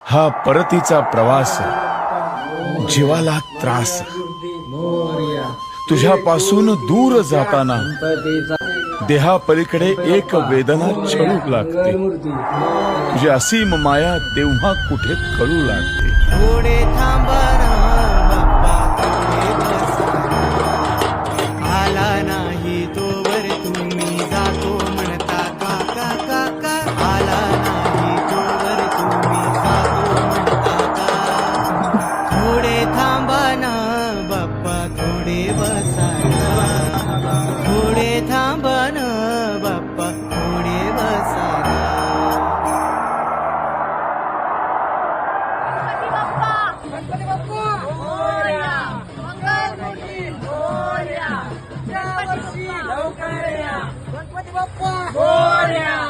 हा परतीचा प्रवास जीवाला त्रास, तुझ्यापासून दूर जाताना देहापलीकडे एक वेदना छळू लागते, तुझी असीम माया तेव्हा कुठे कळू लागते. थोडे थांबा ना बाप्पा, थोडे बसा. आला नाही तोवर तुम्ही जातो म्हणता काका काका. आला नाही तोवर तुम्ही जातो म्हणता का. थोडे थांबा ना बाप्पा, थोडे बसा. थोडे थांबा ना बाप्पा, थोडे बसा. गणपती बाप्पा मोरया, मंगलमूर्ती मोरया, या वर्षी लवकर या. गणपती बाप्पा मोरया.